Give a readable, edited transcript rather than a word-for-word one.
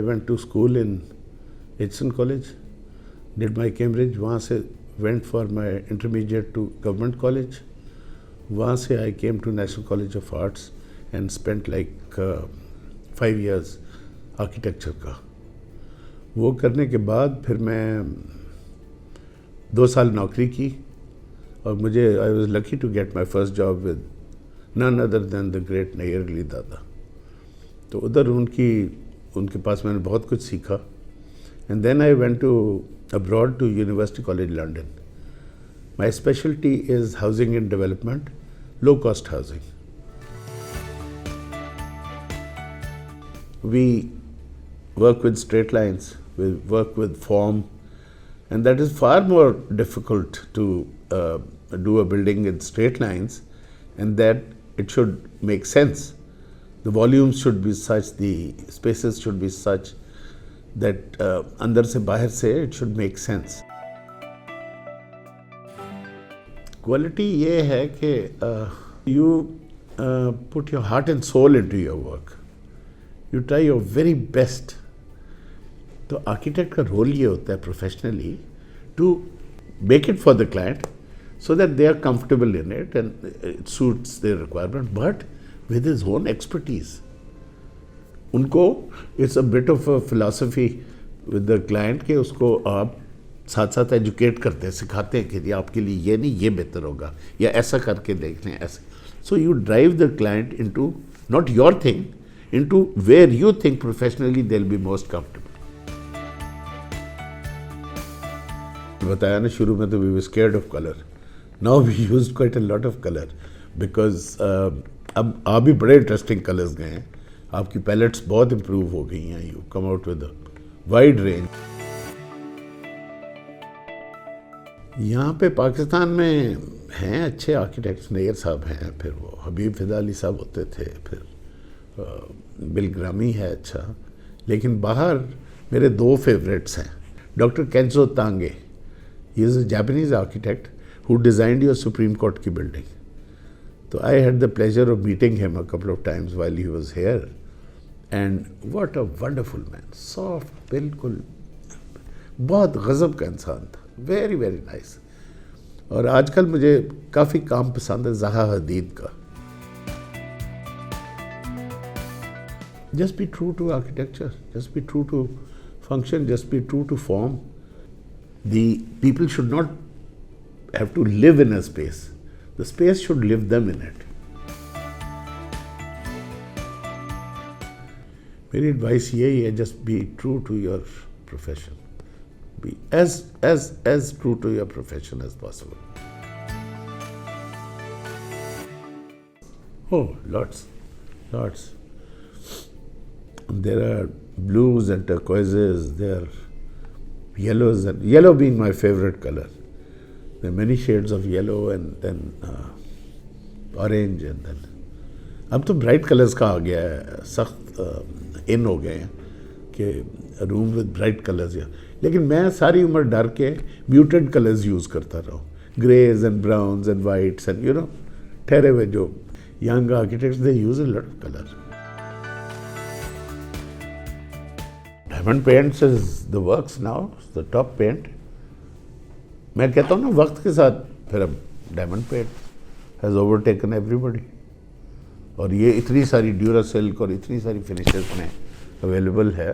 went to school in Edson College, did my Cambridge. वहाँ से went for my intermediate to Government College. वहाँ से I came to National College of Arts and spent like 5 years architecture का. वो करने के बाद फिर मैं 2 साल नौकरी की और मुझे I was lucky to get my first job with none other than the great Nayyar Ali दादा. तो उधर उनके पास मैंने बहुत कुछ सीखा. And then I went to abroad to University College London. My specialty is housing and development, low cost housing. We work with straight lines, we work with form, and that is far more difficult to do a building in straight lines, and that it should make sense. The volumes should be such, the spaces should be such that अंदर से बाहर से it should make sense. Quality ये है कि you put your heart and soul into your work. You try your very best. तो architect का role ये होता है professionally to make it for the client so that they are comfortable in it and it suits their requirement, but with his own expertise. उनको it's a bit of a philosophy with the client कि उसको आप साथ साथ educate करते हैं, सिखाते हैं कि आपके लिए ये नहीं, ये बेहतर होगा या ऐसा करके देख लें ऐसे. So you drive the client into not your thing, into where you think professionally they'll be most comfortable. बताया ना शुरू में तो we were scared of color. Now we used quite a lot of color because अब आप भी बड़े interesting colours गए हैं. आपकी पैलेट्स बहुत इम्प्रूव हो गई हैं. You come out with a wide range. यहाँ पे पाकिस्तान में हैं अच्छे आर्किटेक्ट्स. नैयर साहब हैं, फिर वो हबीब फिदा अली साहब होते थे, फिर बिल ग्रामी है अच्छा. लेकिन बाहर मेरे 2 फेवरेट्स हैं. डॉक्टर केंजो तांगे, he is a Japanese architect who designed your supreme court की building. So I had the pleasure of meeting him a couple of times while he was here, and what a wonderful man, soft, बिल्कुल बहुत गज़ब का इंसान था, very very nice. और आजकल मुझे काफ़ी काम पसंद है ज़हा हदीद का. Just be true to architecture, just be true to function, just be true to form. The people should not have to live in a space. The space should live them in it. मेरी advice यही है, just be true to your profession. Be as true to your profession as possible. Oh, lots. There are blues and turquoises. There are yellows, and yellow being my favorite color. There are many shades of yellow and then orange and then अब तो bright colours का आ गया है, सख्त इन हो गए हैं कि रूम विद ब्राइट कलर्स. लेकिन मैं सारी उम्र डर के म्यूटेड कलर्स यूज़ करता रहा हूँ. Greys and browns and whites and you know ठहरे हुए जो young architects they use a lot of colour. Diamond paints is the works now, the top paint. मैं कहता हूँ ना वक्त के साथ फिर अब diamond paint has overtaken everybody. और ये इतनी सारी ड्यूरा सिल्क और इतनी सारी फिनिशेस में अवेलेबल है.